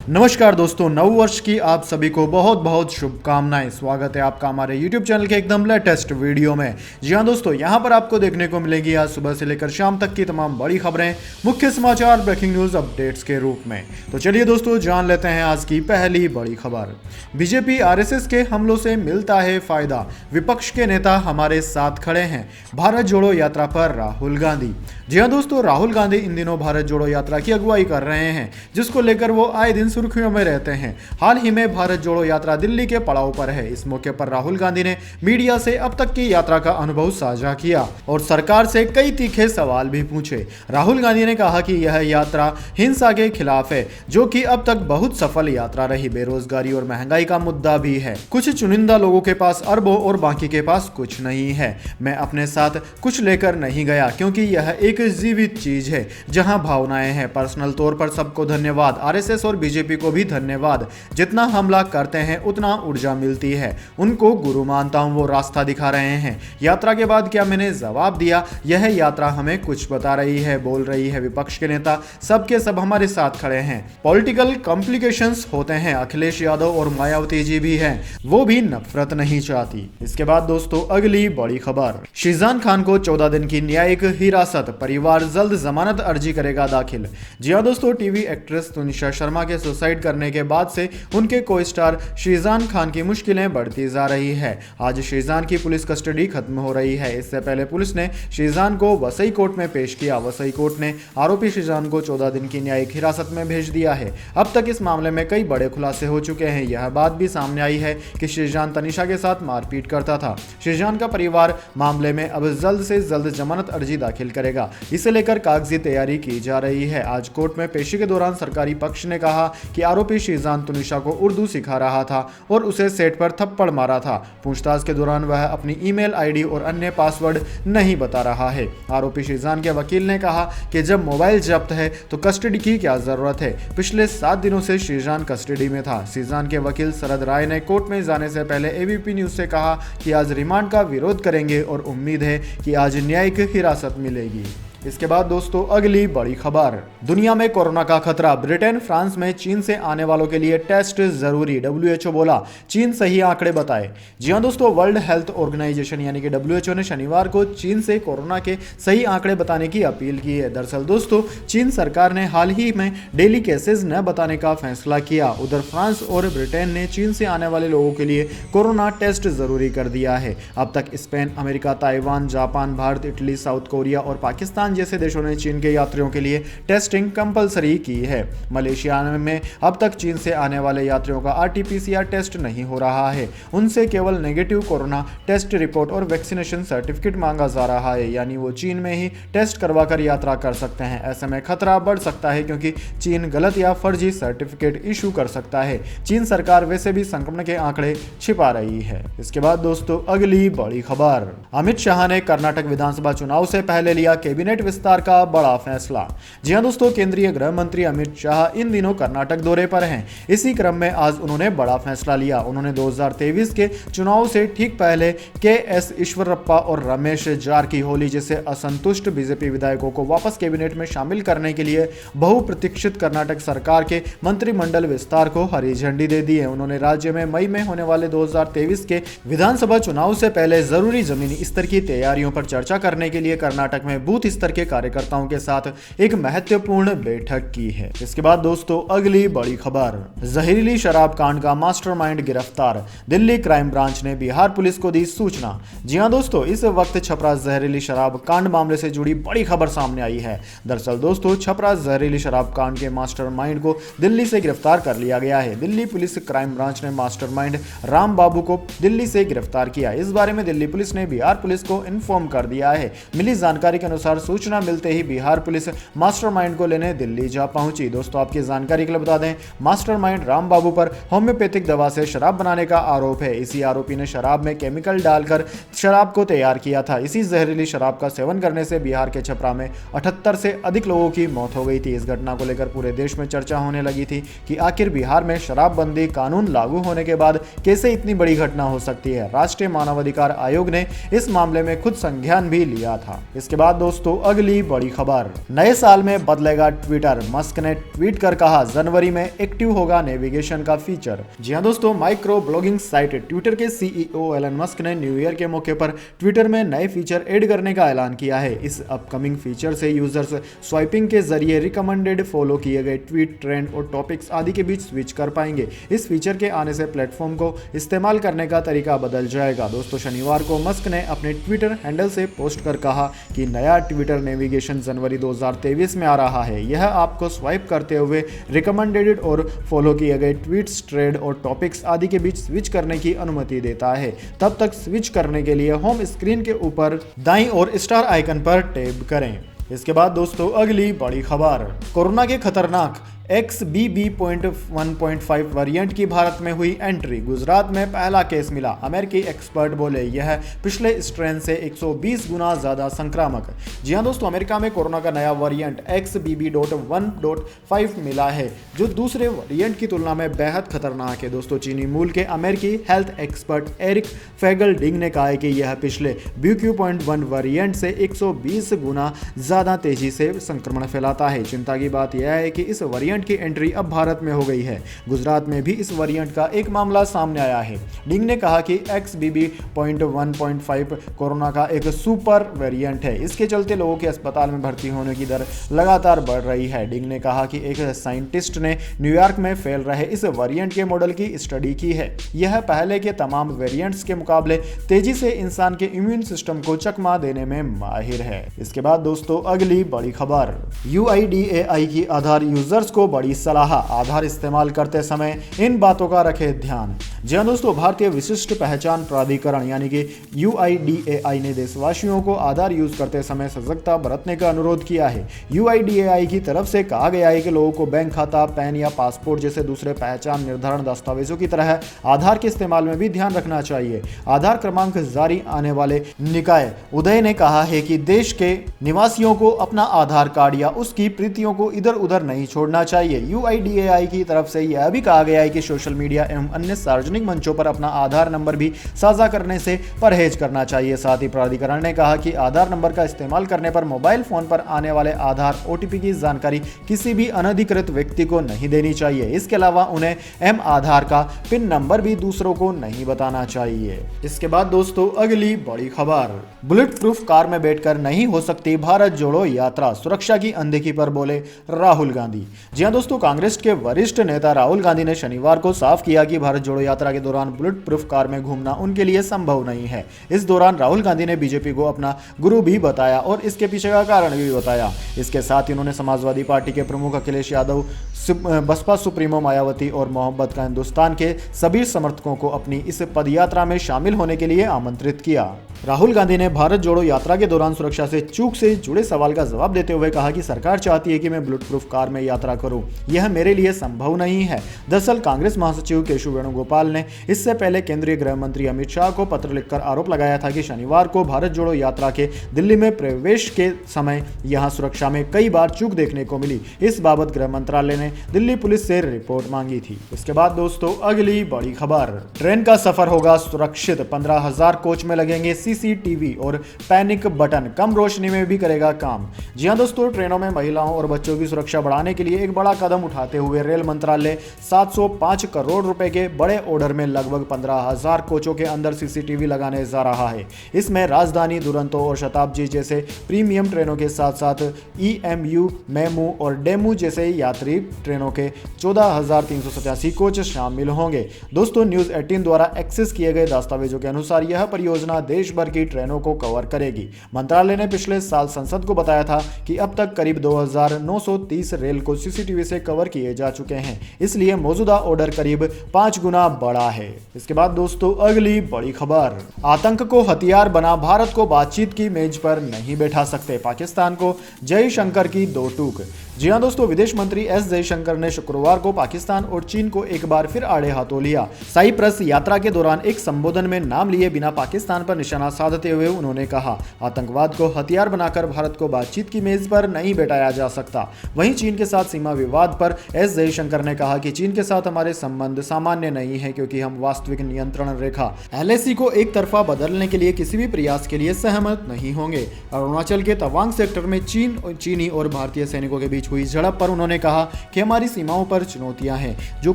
नमस्कार दोस्तों, नव वर्ष की आप सभी को बहुत बहुत शुभकामनाएं। स्वागत है आपका हमारे YouTube चैनल के एकदम लेटेस्ट वीडियो में। जी हाँ दोस्तों, यहाँ पर आपको देखने को मिलेगी आज सुबह से लेकर शाम तक की तमाम बड़ी खबरें, मुख्य समाचार, ब्रेकिंग न्यूज अपडेट्स के रूप में। तो चलिए दोस्तों, जान लेते हैं आज की पहली बड़ी खबर। बीजेपी आरएसएस के हमलों से मिलता है फायदा, विपक्ष के नेता हमारे साथ खड़े हैं। भारत जोड़ो यात्रा पर राहुल गांधी। जी हाँ दोस्तों, राहुल गांधी इन दिनों भारत जोड़ो यात्रा की अगुवाई कर रहे हैं, जिसको लेकर वो आए दिन सुर्खियों में रहते हैं। हाल ही में भारत जोड़ो यात्रा दिल्ली के पड़ाव पर है। इस मौके पर राहुल गांधी ने मीडिया से अब तक की यात्रा का अनुभव साझा किया और सरकार से कई तीखे सवाल भी पूछे। राहुल गांधी ने कहा कि यह यात्रा हिंसा के खिलाफ है, जो कि अब तक बहुत सफल यात्रा रही। बेरोजगारी और महंगाई का मुद्दा भी है। कुछ चुनिंदा लोगों के पास अरबों और बाकी के पास कुछ नहीं है। मैं अपने साथ कुछ लेकर नहीं गया, क्योंकि यह एक जीवित चीज है जहां भावनाएं हैं। पर्सनल तौर पर सबको धन्यवाद, आरएसएस और बीजेपी को भी धन्यवाद। जितना हमला करते हैं उतना ऊर्जा मिलती है। उनको गुरु मानता हूं, वो रास्ता दिखा रहे हैं। यात्रा के बाद क्या मैंने जवाब दिया? यह यात्रा हमें कुछ बता रही है, बोल रही है। विपक्ष के नेता सबके सब हमारे साथ खड़े हैं। पॉलिटिकल कॉम्प्लिकेशंस होते हैं। अखिलेश यादव और मायावती जी भी हैं, वो भी नफरत नहीं चाहती। इसके बाद दोस्तों, अगली बड़ी खबर। शीजान खान को 14 दिन की न्यायिक हिरासत, परिवार जल्द जमानत अर्जी करेगा दाखिल। जी हां दोस्तों, टीवी एक्ट्रेस तुनिशा शर्मा के सुसाइड करने के बाद से उनके को स्टार शीजान खान की मुश्किलें बढ़ती जा रही है। आज शीजान की पुलिस कस्टडी खत्म हो रही है। इससे पहले पुलिस ने शीजान को वसई कोर्ट में पेश किया। वसई कोर्ट ने आरोपी शीजान को 14 दिन की न्यायिक हिरासत में भेज दिया है। अब तक इस मामले में कई बड़े खुलासे हो चुके हैं। यह बात भी सामने आई है कि शीजान तनिषा के साथ मारपीट करता था। शीजान का परिवार मामले में अब जल्द से जल्द जमानत अर्जी दाखिल करेगा। इसे लेकर कागजी तैयारी की जा रही है। आज कोर्ट में पेशी के दौरान सरकारी पक्ष ने कहा कि आरोपी शीजान तुनिशा को उर्दू सिखा रहा था और उसे सेट पर थप्पड़ मारा था। पूछताछ के दौरान वह अपनी ईमेल आईडी और अन्य पासवर्ड नहीं बता रहा है। आरोपी शीजान के वकील ने कहा कि जब मोबाइल जब्त है तो कस्टडी की क्या जरूरत है। पिछले 7 दिनों से शीजान कस्टडी में था। शीजान के वकील शरद राय ने कोर्ट में जाने से पहले एबीपी न्यूज से कहा कि आज रिमांड का विरोध करेंगे और उम्मीद है कि आज न्यायिक हिरासत मिलेगी। इसके बाद दोस्तों, अगली बड़ी खबर। दुनिया में कोरोना का खतरा। ब्रिटेन, फ्रांस में चीन से आने वालों के लिए टेस्ट जरूरी। डब्ल्यूएचओ बोला चीन सही आंकड़े बताए। जी हां दोस्तों, वर्ल्ड हेल्थ ऑर्गेनाइजेशन यानी कि डब्ल्यूएचओ ने शनिवार को चीन से कोरोना के सही आंकड़े बताने की अपील की है। दरअसल दोस्तों, चीन सरकार ने हाल ही में डेली केसेस न बताने का फैसला किया। उधर फ्रांस और ब्रिटेन ने चीन से आने वाले लोगों के लिए कोरोना टेस्ट जरूरी कर दिया है। अब तक Spain, America, Taiwan, Japan, Bharat, Italy, south Korea और पाकिस्तान जैसे देशों ने चीन के यात्रियों के लिए टेस्टिंग कंपलसरी की है। मलेशिया में अब तक चीन से आने वाले यात्रियों का आरटीपीसीआर टेस्ट नहीं हो रहा है। उनसे केवल नेगेटिव कोरोना टेस्ट रिपोर्ट और वैक्सीनेशन सर्टिफिकेट मांगा जा रहा है, यानी वो चीन में ही टेस्ट करवाकर यात्रा कर सकते हैं। ऐसे में खतरा बढ़ सकता है, क्योंकि चीन गलत या फर्जी सर्टिफिकेट इशू कर सकता है। चीन सरकार वैसे भी संक्रमण के आंकड़े छिपा रही है। इसके बाद दोस्तों, अगली बड़ी खबर। अमित शाह ने कर्नाटक विधानसभा चुनाव से पहले लिया कैबिनेट विस्तार का बड़ा फैसला। जी हां दोस्तों, केंद्रीय गृह मंत्री अमित शाह इन दिनों कर्नाटक दौरे पर हैं। इसी क्रम में आज उन्होंने बड़ा फैसला लिया। उन्होंने 2023 के चुनाव से ठीक पहले के.एस. ईश्वरप्पा और रमेश जारकीहोली जैसे असंतुष्ट बीजेपी विधायकों को वापस कैबिनेट में शामिल करने के लिए बहुप्रतीक्षित कर्नाटक सरकार के मंत्रिमंडल विस्तार को हरी झंडी दे दी है। उन्होंने राज्य में मई में होने वाले 2023 के विधानसभा चुनाव से पहले जरूरी जमीनी स्तर की तैयारियों पर चर्चा करने के लिए कर्नाटक में बूथ स्तर के कार्यकर्ताओं के साथ एक महत्वपूर्ण बैठक की है। इसके बाद दोस्तों, अगली बड़ी खबर। जहरीली शराब कांड का मास्टरमाइंड गिरफ्तार। दिल्ली क्राइम ब्रांच ने बिहार पुलिस को दी सूचना। जी हां दोस्तों, इस वक्त छपरा जहरीली शराब कांड मामले से जुड़ी बड़ी खबर सामने आई है। दरअसल दोस्तों, छपरा जहरीली शराब कांड के मास्टरमाइंड को दिल्ली से गिरफ्तार कर लिया गया है। दिल्ली पुलिस क्राइम ब्रांच ने मास्टरमाइंड राम बाबू को दिल्ली से गिरफ्तार किया। इस बारे में दिल्ली पुलिस ने बिहार पुलिस को इन्फॉर्म कर दिया है। मिली जानकारी के अनुसार सूचना मिलते ही बिहार पुलिस मास्टरमाइंड को लेने दिल्ली जा पहुंची। दोस्तों, आपकी जानकारी के लिए बता दें, मास्टरमाइंड राम बाबू पर होम्योपैथिक दवा से शराब बनाने का आरोप है। इसी आरोपी ने शराब में केमिकल डालकर शराब को तैयार किया था। इसी जहरीली शराब का सेवन करने से बिहार के छपरा में 78 से अधिक लोगों की मौत हो गई थी। इस घटना को लेकर पूरे देश में चर्चा होने लगी थी कि आखिर बिहार में शराबबंदी कानून लागू होने के बाद कैसे इतनी बड़ी घटना हो सकती है। राष्ट्रीय मानवाधिकार आयोग ने इस मामले में खुद संज्ञान भी लिया था। इसके बाद दोस्तों, अगली बड़ी खबर, नए साल में बदलेगा ट्विटर। मस्क ने ट्वीट कर कहा जनवरी में एक्टिव होगा नेविगेशन का फीचर। जी हां दोस्तों, माइक्रो ब्लॉगिंग साइट ट्विटर के सीईओ एलन मस्क ने न्यू ईयर के मौके पर ट्विटर में नए फीचर ऐड करने का ऐलान किया है। इस अपकमिंग फीचर से यूजर्स स्वाइपिंग के जरिए रिकमेंडेड, फॉलो किए गए ट्वीट, ट्रेंड और टॉपिक्स आदि के बीच स्विच कर पाएंगे। इस फीचर के आने से प्लेटफॉर्म को इस्तेमाल करने का तरीका बदल जाएगा। दोस्तों, शनिवार को मस्क ने अपने ट्विटर हैंडल से पोस्ट कर कहा कि नया ट्विटर नेविगेशन जनवरी 2023 में आ रहा है। यह आपको स्वाइप करते हुए रिकमेंडेड और फॉलो किए गए ट्वीट्स, ट्रेंड और टॉपिक्स आदि के बीच स्विच करने की अनुमति देता है। तब तक स्विच करने के लिए होम स्क्रीन के ऊपर दाईं ओर स्टार आइकन पर टैप करें। इसके बाद दोस्तों, अगली बड़ी खबर, कोरोना के खतरनाक XBB.1.5 वेरिएंट की भारत में हुई एंट्री। गुजरात में पहला केस मिला। अमेरिकी एक्सपर्ट बोले यह पिछले स्ट्रेन से 120 गुना ज्यादा संक्रामक। जी हां दोस्तों, अमेरिका में कोरोना का नया वेरिएंट XBB.1.5 मिला है, जो दूसरे वेरिएंट की तुलना में बेहद खतरनाक है। दोस्तों, चीनी मूल के अमेरिकी हेल्थ एक्सपर्ट एरिक फेगलडिंग ने कहा है कि यह पिछले BQ.1 वेरिएंट से 120 गुना ज्यादा तेजी से संक्रमण फैलाता है। चिंता की बात यह है कि इस वेरिएंट की एंट्री अब भारत में हो गई है। गुजरात में भी इस वेरिएंट का एक मामला सामने आया है। डिंग ने कहा कि XBB.1.5 कोरोना का एक सुपर वेरिएंट है। इसके चलते लोगों के अस्पताल में भर्ती होने की दर लगातार बढ़ रही है। डिंग ने कहा कि एक साइंटिस्ट ने न्यूयॉर्क में फैल रहे इस वेरिएंट के मॉडल की स्टडी की है। यह पहले के तमाम वेरिएंट्स के मुकाबले तेजी से इंसान के इम्यून सिस्टम को चकमा देने में माहिर है। इसके बाद दोस्तों, अगली बड़ी खबर, UIDAI की आधार यूजर्स को बड़ी सलाह। आधार इस्तेमाल करते समय इन बातों का रखें ध्यान। जी हां दोस्तों, भारतीय विशिष्ट पहचान प्राधिकरण यानी कि UIDAI ने देशवासियों को आधार यूज करते समय सजगता बरतने का अनुरोध किया है। UIDAI की तरफ से कहा गया है कि लोगों को बैंक खाता, पैन या पासपोर्ट जैसे दूसरे पहचान निर्धारण दस्तावेजों की तरह आधार के इस्तेमाल में भी ध्यान रखना चाहिए। आधार क्रमांक जारी आने वाले निकाय उदय ने कहा है कि देश के निवासियों को अपना आधार कार्ड या उसकी प्रतियों को इधर उधर नहीं छोड़ना चाहिए। UIDAI की तरफ से यह भी कहा गया है कि सोशल मीडिया एवं अन्य सार्वजनिक मंचों पर अपना आधार नंबर भी साझा करने से परहेज करना चाहिए। साथ ही प्राधिकरण ने कहा कि आधार नंबर का इस्तेमाल करने पर मोबाइल फोन पर आने वाले आधार OTP की जानकारी किसी भी अनधिकृत व्यक्ति को नहीं देनी चाहिए। इसके अलावा उन्हें M आधार का पिन नंबर भी दूसरों को नहीं बताना चाहिए। इसके बाद दोस्तों, अगली बड़ी खबर, बुलेट प्रूफ कार में बैठकर नहीं हो सकती भारत जोड़ो यात्रा। सुरक्षा की अनदेखी पर बोले राहुल गांधी। जी हां दोस्तों, कांग्रेस के वरिष्ठ नेता राहुल गांधी ने शनिवार को साफ किया कि भारत जोड़ो यात्रा के दौरान बुलेट प्रूफ कार में घूमना उनके लिए संभव नहीं है। इस दौरान राहुल गांधी ने बीजेपी को अपना गुरु भी बताया और इसके पीछे का कारण भी बताया। इसके साथ ही उन्होंने समाजवादी पार्टी के प्रमुख अखिलेश यादव, बसपा सुप्रीमो मायावती और मोहब्बत का हिंदुस्तान के सभी समर्थकों को अपनी इस पदयात्रा में शामिल होने के लिए आमंत्रित किया। राहुल गांधी ने भारत जोड़ो यात्रा के दौरान सुरक्षा से चूक से जुड़े सवाल का जवाब देते हुए कहा कि सरकार चाहती है कि मैं बुलेट प्रूफ कार में यात्रा करूं, यह मेरे लिए संभव नहीं है। दरअसल कांग्रेस महासचिव केशव वेणुगोपाल ने इससे पहले केंद्रीय गृह मंत्री अमित शाह को पत्र लिखकर आरोप लगाया था कि शनिवार को भारत जोड़ो यात्रा के दिल्ली में प्रवेश के समय यहां सुरक्षा में कई बार चूक देखने को मिली। इस बाबत गृह मंत्रालय ने दिल्ली पुलिस से रिपोर्ट मांगी थी। इसके बाद दोस्तों, अगली बड़ी खबर, ट्रेन का सफर होगा सुरक्षित। 15,000 कोच में लगेंगे CCTV और पैनिक बटन, कम रोशनी में भी करेगा काम। जी हां दोस्तों, ट्रेनों में महिलाओं और बच्चों की सुरक्षा बढ़ाने के लिए एक बड़ा कदम उठाते हुए रेल मंत्रालय 705 करोड़ रुपए के बड़े ऑर्डर में लगभग 15,000 कोचों के अंदर CCTV लगाने जा रहा है। इसमें राजधानी, दुरंतो और शताब्दी जैसे प्रीमियम ट्रेनों के साथ साथ EMU, मेमू और डेमू जैसे यात्री ट्रेनों के 14,387 कोच शामिल होंगे। दोस्तों, न्यूज 18 द्वारा एक्सेस किए गए दस्तावेजों के अनुसार यह परियोजना देश भर की ट्रेनों को कवर करेगी। मंत्रालय ने पिछले साल संसद को बताया था कि अब तक करीब 2,930 रेल को CCTV से कवर किए जा चुके हैं, इसलिए मौजूदा ऑर्डर करीब 5 गुना बड़ा है। इसके बाद दोस्तों, अगली बड़ी खबर, आतंक को हथियार बना भारत को बातचीत की मेज पर नहीं बैठा सकते। पाकिस्तान को जयशंकर की दो टूक। जी हां दोस्तों, विदेश मंत्री S जयशंकर ने शुक्रवार को पाकिस्तान और चीन को एक बार फिर आड़े हाथों लिया। साइप्रस यात्रा के दौरान एक संबोधन में नाम लिए बिना पाकिस्तान पर निशाना साधते हुए उन्होंने कहा, आतंकवाद को हथियार बनाकर भारत को बातचीत की मेज पर नहीं बैठाया जा सकता। वहीं चीन के साथ सीमा विवाद पर S जयशंकर ने कहा कि चीन के साथ हमारे संबंध सामान्य नहीं है, क्योंकि हम वास्तविक नियंत्रण रेखा LAC को एक तरफा बदलने के लिए किसी भी प्रयास के लिए सहमत नहीं होंगे। अरुणाचल के तवांग सेक्टर में चीनी और भारतीय सैनिकों के बीच हुई झड़प पर उन्होंने कहा कि हमारी सीमाओं पर चुनौतियां हैं जो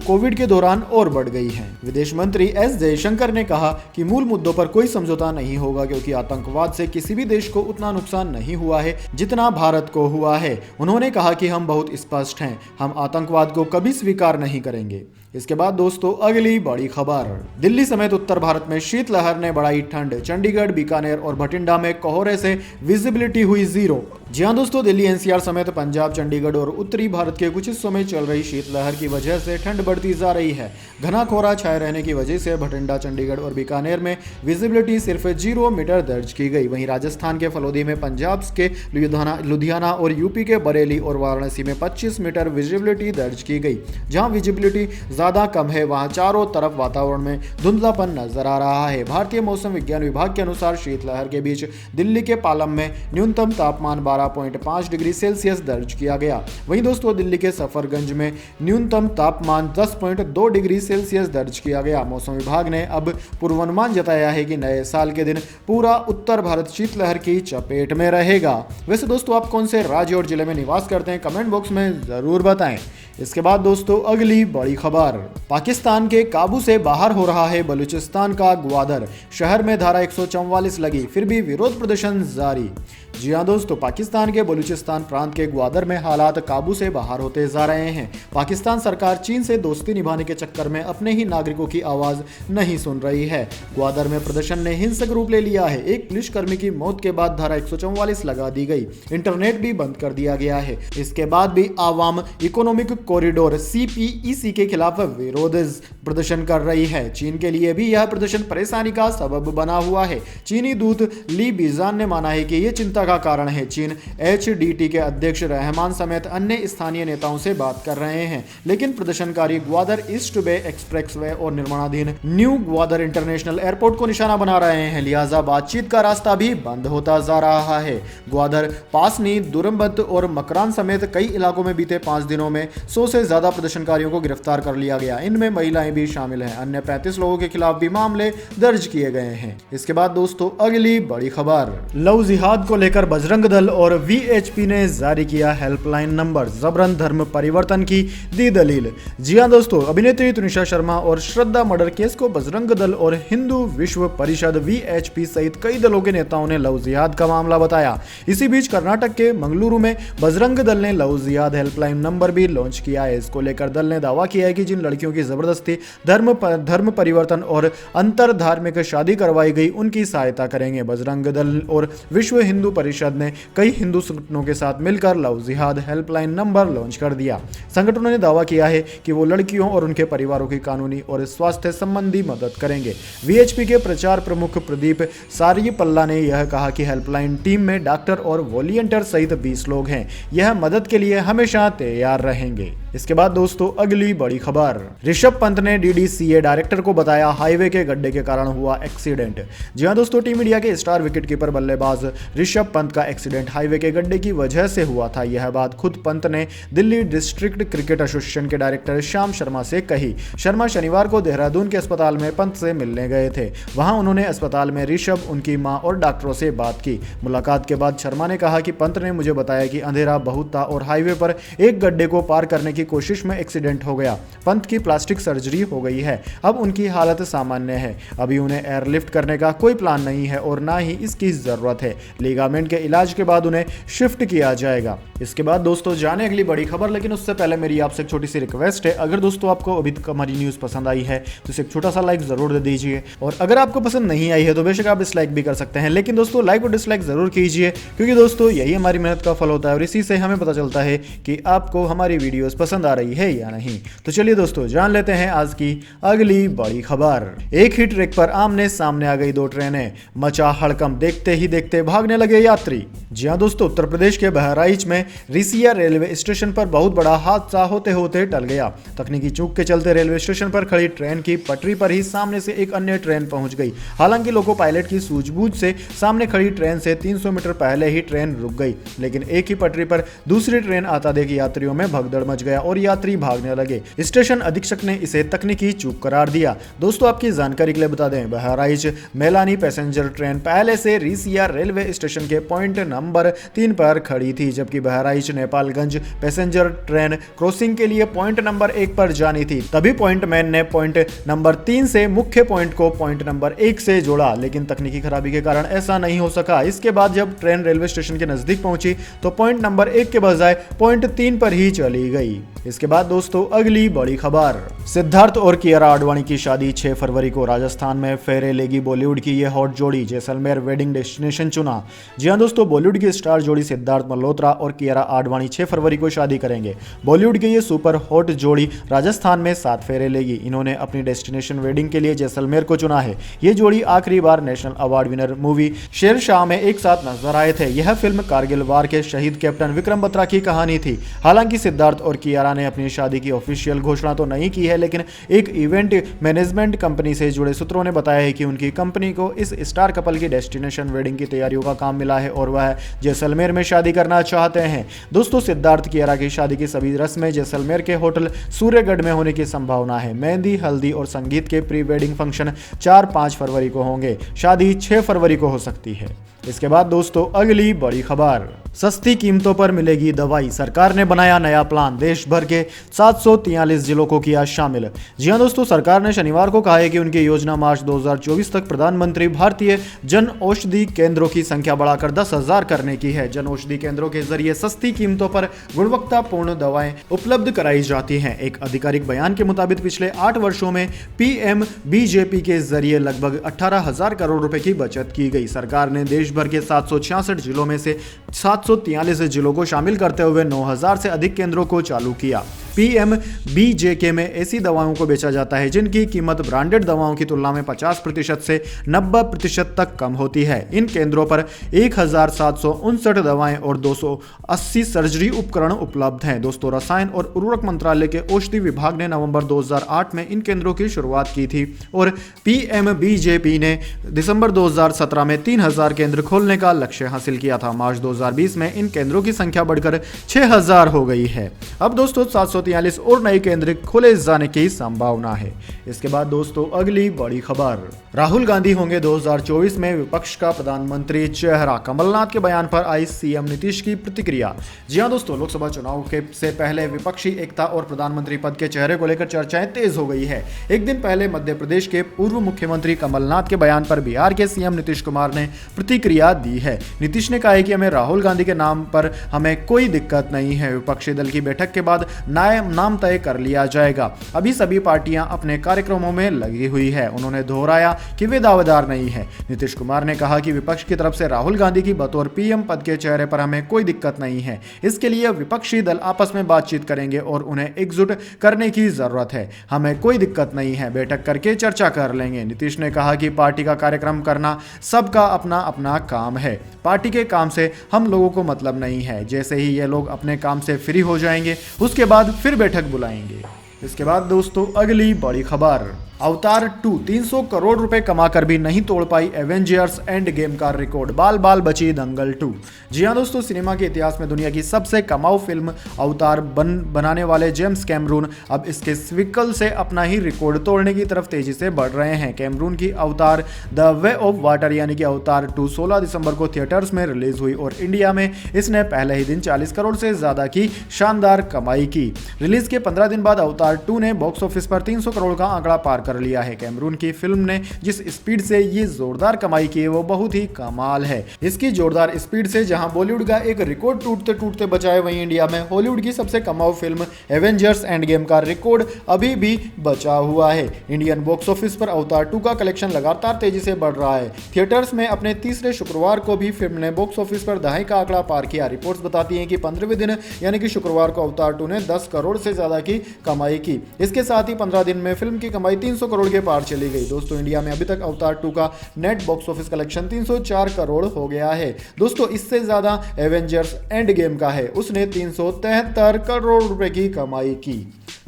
कोविड के दौरान और बढ़ गई हैं। विदेश मंत्री S जयशंकर ने कहा कि मूल मुद्दों पर कोई समझौता नहीं होगा क्योंकि आतंकवाद से किसी भी देश को उतना नुकसान नहीं हुआ है जितना भारत को हुआ है। उन्होंने कहा कि हम बहुत स्पष्ट हैं, हम आतंकवाद को कभी स्वीकार नहीं करेंगे। इसके बाद दोस्तों अगली बड़ी खबर, दिल्ली समेत उत्तर भारत में शीतलहर ने बढ़ाई ठंड। चंडीगढ़, बीकानेर और भटिंडा में कोहरे से विजिबिलिटी हुई 0। जी हां दोस्तों, दिल्ली NCR समेत पंजाब, चंडीगढ़ और उत्तरी भारत के कुछ हिस्सों में चल रही शीतलहर की वजह से ठंड बढ़ती जा रही है। घना कोहरा छाए रहने की वजह से भटिंडा, चंडीगढ़ और बीकानेर में विजिबिलिटी सिर्फ 0 मीटर दर्ज की गई। वहीं राजस्थान के फलोदी में, पंजाब के लुधियाना और यूपी के बरेली और वाराणसी में 25 मीटर विजिबिलिटी दर्ज की गई। जहां विजिबिलिटी ज्यादा कम है वहां चारों तरफ वातावरण में धुंधलापन नजर आ रहा है। भारतीय मौसम विज्ञान विभाग के अनुसार शीतलहर के बीच दिल्ली के पालम में न्यूनतम तापमान 12.5 डिग्री सेल्सियस दर्ज किया गया। वहीं दोस्तों दिल्ली के सफरगंज में न्यूनतम तापमान 10.2 डिग्री सेल्सियस दर्ज किया गया। मौसम विभाग ने अब पूर्वानुमान जताया है कि नए साल के दिन पूरा उत्तर भारत शीतलहर की चपेट में रहेगा। वैसे दोस्तों आप कौन से राज्य और जिले में निवास करते हैं, कमेंट बॉक्स में जरूर बताएं। इसके बाद दोस्तों अगली बड़ी खबर, पाकिस्तान के काबू से बाहर हो रहा है बलूचिस्तान का ग्वादर। शहर में धारा 144 लगी, फिर भी विरोध प्रदर्शन जारी। जी हां दोस्तों, पाकिस्तान के बलूचिस्तान प्रांत के ग्वादर में हालात काबू से बाहर होते जा रहे हैं। पाकिस्तान सरकार चीन से दोस्ती निभाने के चक्कर में अपने ही नागरिकों की आवाज नहीं सुन रही है। ग्वादर में प्रदर्शन ने हिंसक रूप ले लिया है। एक पुलिसकर्मी की मौत के बाद धारा 144 लगा दी गई, इंटरनेट भी बंद कर दिया गया है। इसके बाद भी आवाम इकोनॉमिक कॉरिडोर CPEC के खिलाफ विरोध प्रदर्शन कर रही है। चीन के लिए भी यह प्रदर्शन परेशानी का सबब बना हुआ है। चीनी दूत ली बीजान ने माना है कि यह चिंता का कारण है। चीन HDT के अध्यक्ष रहमान समेत अन्य स्थानीय नेताओं से बात कर रहे हैं, लेकिन प्रदर्शनकारी ग्वादर ईस्ट वे एक्सप्रेसवे और निर्माणाधीन न्यू ग्वादर इंटरनेशनल एयरपोर्ट को निशाना बना रहे हैं, लिहाजा बातचीत का रास्ता भी बंद होता जा रहा है। ग्वादर, पासनी, दुरंबत और मकरान समेत कई इलाकों में बीते 5 दिनों में 100 से ज्यादा प्रदर्शनकारियों को गिरफ्तार कर लिया गया। इनमें महिलाएं भी शामिल हैं। अन्य 35 लोगों के खिलाफ भी मामले दर्ज किए गए हैं। इसके बाद दोस्तों अगली बड़ी खबर, लव जिहाद को लेकर बजरंग दल और VHP ने जारी किया हेल्पलाइन नंबर। जबरन धर्म परिवर्तन की दी दलील। जी हां दोस्तों, अभिनेत्री तनुषा शर्मा और श्रद्धा मर्डर केस को बजरंग दल और हिंदू विश्व परिषद VHP सहित कई दलों के नेताओं ने लव जिहाद का मामला बताया। इसी बीच कर्नाटक के मंगलुरु में बजरंग दल ने लव जिहाद हेल्पलाइन नंबर भी लॉन्च किया है। इसको लेकर दल ने दावा किया है कि जिन लड़कियों की जबरदस्ती धर्म परिवर्तन और अंतर धार्मिक शादी करवाई गई उनकी सहायता करेंगे। बजरंग दल और विश्व हिंदू परिषद ने कई हिंदू संगठनों के साथ मिलकर लव जिहाद हेल्पलाइन नंबर लॉन्च कर दिया। संगठनों ने दावा किया है कि वो लड़कियों और उनके परिवारों की कानूनी और स्वास्थ्य संबंधी मदद करेंगे। VHP के प्रचार प्रमुख प्रदीप सारीपल्ला ने यह कहा कि हेल्पलाइन टीम में डॉक्टर और वॉलंटियर सहित 20 लोग हैं। यह मदद के लिए हमेशा तैयार रहेंगे। इसके बाद दोस्तों अगली बड़ी खबर, ऋषभ पंत ने DDCA डायरेक्टर को बताया हाईवे के गड्ढे के कारण हुआ एक्सीडेंट। जी हां दोस्तों, टीम इंडिया के स्टार विकेटकीपर बल्लेबाज ऋषभ पंत का एक्सीडेंट हाईवे के गड्ढे की वजह से हुआ था। यह बात खुद पंत ने दिल्ली डिस्ट्रिक्ट क्रिकेट एसोसिएशन के डायरेक्टर श्याम शर्मा से कही। शर्मा शनिवार को देहरादून के अस्पताल में पंत से मिलने गए थे। वहां उन्होंने अस्पताल में ऋषभ, उनकी मां और डॉक्टरों से बात की। मुलाकात के बाद शर्मा ने कहा कि पंत ने मुझे बताया कि अंधेरा बहुत था और हाईवे पर एक गड्ढे को पार करने की कोशिश में एक्सीडेंट हो गया। पंत की प्लास्टिक सर्जरी हो गई है, अब उनकी हालत सामान्य है। अभी उन्हें एयरलिफ्ट करने का कोई प्लान नहीं है और ना ही इसकी जरूरत है। लिगामेंट के इलाज के बाद उन्हें शिफ्ट किया जाएगा। इसके बाद दोस्तों जाने अगली बड़ी खबर, लेकिन उससे पहले मेरी आपसे एक छोटी सी रिक्वेस्ट है। अगर दोस्तों आपको अभी तक हमारी न्यूज पसंद आई है तो इसे एक छोटा सा लाइक जरूर दे दीजिए, और अगर आपको पसंद नहीं आई है तो बेशक आप डिसलाइक भी कर सकते हैं, लेकिन दोस्तों लाइक और डिसलाइक जरूर कीजिए, क्योंकि दोस्तों यही हमारी मेहनत का फल होता है और इसी से हमें पता चलता है कि आपको हमारी वीडियोस पसंद आ रही है या नहीं। तो चलिए दोस्तों जान लेते हैं आज की अगली बड़ी खबर। एक ही ट्रैक पर आमने सामने आ गई 2 ट्रेनें, मचा हड़कंप, देखते ही देखते भागने लगे यात्री। जी हां दोस्तों, उत्तर प्रदेश के बहराइच में रिसिया रेलवे स्टेशन पर बहुत बड़ा हादसा होते होते टल गया। तकनीकी चूक के चलते रेलवे स्टेशन पर खड़ी ट्रेन की पटरी पर ही सामने से एक अन्य ट्रेन पहुंच गई। हालांकि लोको पायलट की सूझबूझ से सामने खड़ी ट्रेन से 300 मीटर पहले ही ट्रेन रुक गई, लेकिन एक ही पटरी पर दूसरी ट्रेन आता देख यात्रियों में भगदड़ मच गया और यात्री भागने लगे। स्टेशन अधीक्षक ने इसे तकनीकी चूक करार दिया। दोस्तों आपकी जानकारी के लिए बता दें, बहराइच मेलानी पैसेंजर ट्रेन पहले से रिसिया रेलवे स्टेशन के पॉइंट नंबर 3 पर खड़ी थी, जबकि Bahraich Nepalganj passenger train crossing के लिए पॉइंट नंबर 1 पर जानी थी। तभी पॉइंट मैन ने पॉइंट नंबर 3 से मुख्य पॉइंट को पॉइंट नंबर 1 से जोड़ा, लेकिन तकनीकी खराबी के कारण ऐसा नहीं हो सका। इसके बाद जब ट्रेन रेलवे स्टेशन के नजदीक पहुंची तो पॉइंट नंबर 1 के बजाय पॉइंट 3 पर ही चली गई। इसके बाद दोस्तों अगली बड़ी खबर, सिद्धार्थ और कियारा आडवाणी की शादी 6 फरवरी को राजस्थान में फेरे लेगी बॉलीवुड की यह हॉट जोड़ी, जैसलमेर वेडिंग डेस्टिनेशन चुना। जी हां दोस्तों, बॉलीवुड की स्टार जोड़ी सिद्धार्थ मल्होत्रा और कियारा आडवाणी 6 फरवरी को शादी करेंगे। बॉलीवुड की ये सुपर हॉट जोड़ी राजस्थान में 7 फेरे लेगी। इन्होंने अपनी डेस्टिनेशन वेडिंग के लिए जैसलमेर को चुना है। ये जोड़ी आखिरी बार national award winner movie Shershaah में एक साथ नजर आए थे। यह फिल्म कारगिल वार के शहीद कैप्टन विक्रम बत्रा की कहानी थी। हालांकि सिद्धार्थ और कियारा ने अपनी शादी की ऑफिशियल घोषणा तो नहीं की है, लेकिन एक इवेंट मैनेजमेंट कंपनी से जुड़े सूत्रों ने बताया है कि उनकी कंपनी को इस स्टार कपल की डेस्टिनेशन वेडिंग की तैयारियों का काम मिला है और वह जैसलमेर में शादी करना चाहते हैं। दोस्तों सिद्धार्थ कियारा की शादी की सभी रस्में जैसलमेर के होटल सूर्यगढ़ में होने की संभावना है। मेहंदी, हल्दी और संगीत के प्री वेडिंग फंक्शन 4-5 फरवरी को होंगे। शादी 6 फरवरी को हो सकती है। इसके बाद दोस्तों अगली बड़ी खबर, सस्ती कीमतों पर मिलेगी दवाई, सरकार ने बनाया नया प्लान, देश भर के 743 जिलों को किया शामिल। जी हां दोस्तों, सरकार ने शनिवार को कहा है कि उनकी योजना मार्च 2024 तक प्रधानमंत्री भारतीय जन औषधि केंद्रों की संख्या बढ़ाकर 10,000 करने की है। जन औषधि केंद्रों के जरिए सस्ती कीमतों पर गुणवत्तापूर्ण दवाएं उपलब्ध कराई जाती हैं। एक आधिकारिक बयान के मुताबिक पिछले 8 वर्षों में PMBJP के जरिए लगभग 18,000 करोड़ रुपए की बचत की गई। सरकार ने देश भर के 766 जिलों में से 743 जिलों को शामिल करते हुए 9,000 से अधिक केंद्रों को चालू किया। PMBJK में ऐसी दवाओं को बेचा जाता है जिनकी कीमत ब्रांडेड दवाओं की तुलना में 50% से 90% तक कम होती है। इन केंद्रों पर 1,759 दवाएं और 280 सर्जरी उपकरण उपलब्ध हैं। दोस्तों रसायन और उर्वरक मंत्रालय के औषधि विभाग ने नवंबर 2008 में इन केंद्रों की शुरुआत की थी और PMBJP ने दिसंबर 2017 में 3,000 केंद्र खोलने का लक्ष्य हासिल किया था। मार्च 2020 में इन केंद्रों की संख्या बढ़कर 6,000 हो गई है। अब दोस्तों 743 और नए केंद्र खोले जाने की संभावना है। इसके बाद दोस्तों अगली बड़ी खबर, राहुल गांधी होंगे 2024 में विपक्ष का प्रधानमंत्री चेहरा, कमलनाथ के बयान पर आई CM नीतीश की प्रतिक्रिया। जी हां दोस्तों, लोकसभा चुनाव के से पहले विपक्षी एकता और प्रधानमंत्री पद के चेहरे को लेकर चर्चाएं तेज हो गई है। एक दिन पहले मध्य प्रदेश के पूर्व मुख्यमंत्री कमलनाथ के बयान पर बिहार के CM नीतीश कुमार ने प्रतिक्रिया दी है। नीतीश ने कहा है कि हमें राहुल गांधी के नाम पर हमें कोई दिक्कत नहीं है। विपक्षी दल की बैठक के बाद नाम तय कर लिया जाएगा। अभी सभी पार्टियां अपने कार्यक्रमों में लगी हुई है। उन्होंने दोहराया कि वे दावेदार नहीं है। नीतीश कुमार ने कहा कि विपक्ष की तरफ से राहुल गांधी की बतौर PM पद के चेहरे पर हमें कोई दिक्कत नहीं है। इसके लिए विपक्षी दल आपस में बातचीत करेंगे और उन्हें एकजुट करने की जरूरत है। हमें कोई दिक्कत नहीं है, बैठक करके चर्चा कर लेंगे। नीतीश ने कहा कि पार्टी का कार्यक्रम करना सबका अपना अपना काम है। पार्टी के काम से हम लोगों को मतलब नहीं है। जैसे ही ये लोग अपने काम से फ्री हो जाएंगे उसके बाद फिर बैठक बुलाएंगे। इसके बाद दोस्तों अगली बड़ी खबर, अवतार 2 300 करोड़ रुपए कमाकर भी नहीं तोड़ पाई एवेंजर्स एंड गेम का रिकॉर्ड, बाल बाल बची दंगल 2। जी हां दोस्तों, सिनेमा के इतिहास में दुनिया की सबसे कमाऊ फिल्म अवतार बनाने वाले जेम्स कैमरून अब इसके सीक्वल से अपना ही रिकॉर्ड तोड़ने की तरफ तेजी से बढ़ रहे हैं। कैमरून की अवतार द वे ऑफ वाटर यानी कि अवतार 2 16 दिसंबर को थिएटर्स में रिलीज हुई और इंडिया में इसने पहले ही दिन 40 करोड़ से ज्यादा की शानदार कमाई की। रिलीज के 15 दिन बाद अवतार 2 ने बॉक्स ऑफिस पर 300 करोड़ का आंकड़ा पार कर लिया है। कैमरून की फिल्म ने जिस स्पीड से ये जोरदार कमाई की है वो बहुत ही कमाल है। इसकी जोरदार स्पीड से जहां बॉलीवुड का एक रिकॉर्ड टूटते टूटते बचा है, वहीं इंडिया में हॉलीवुड की सबसे कमाऊ फिल्म एवेंजर्स एंड गेम का रिकॉर्ड अभी भी बचा हुआ है। इंडियन बॉक्स ऑफिस पर अवतार 2 का कलेक्शन लगातार तेजी से बढ़ रहा है। थिएटर्स में अपने तीसरे शुक्रवार को भी फिल्म ने बॉक्स ऑफिस पर दहाई का आंकड़ा पार किया। रिपोर्ट्स बताती हैं कि 15वें दिन यानी कि शुक्रवार को अवतार 2 ने 10 करोड़ से ज्यादा की कमाई की। इसके साथ ही 15 दिन में फिल्म की कमाई 300 करोड़ के पार चली गई। दोस्तों इंडिया में अभी तक अवतार 2 का net box office collection 304 crore हो गया है। दोस्तों इससे ज्यादा एवेंजर्स एंड गेम का है, उसने 373 करोड़ रुपए की कमाई की।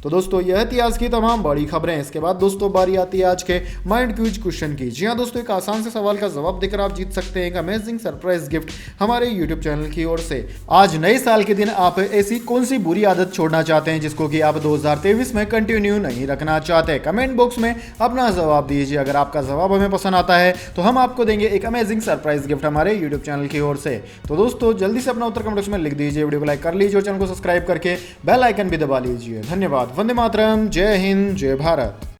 तो दोस्तों यह थी आज की तमाम बड़ी खबरें। इसके बाद दोस्तों बारी आती है आज के माइंड क्विज क्वेश्चन की। जी हाँ दोस्तों, एक आसान से सवाल का जवाब देकर आप जीत सकते हैं एक अमेजिंग सरप्राइज गिफ्ट हमारे यूट्यूब चैनल की ओर से। आज नए साल के दिन आप ऐसी कौन सी बुरी आदत छोड़ना चाहते हैं जिसको कि आप 2023 में कंटिन्यू नहीं रखना चाहते? कमेंट बॉक्स में अपना जवाब दीजिए। अगर आपका जवाब हमें पसंद आता है तो हम आपको देंगे एक अमेजिंग सरप्राइज गिफ्ट हमारे यूट्यूब चैनल की ओर से। तो दोस्तों जल्दी से अपना उत्तर कमेंट बॉक्स में लिख दीजिए, वीडियो को लाइक कर लीजिए और चैनल को सब्सक्राइब करके बेल आइकन भी दबा लीजिए। धन्यवाद। वंदे मातरम। जय हिंद, जय भारत।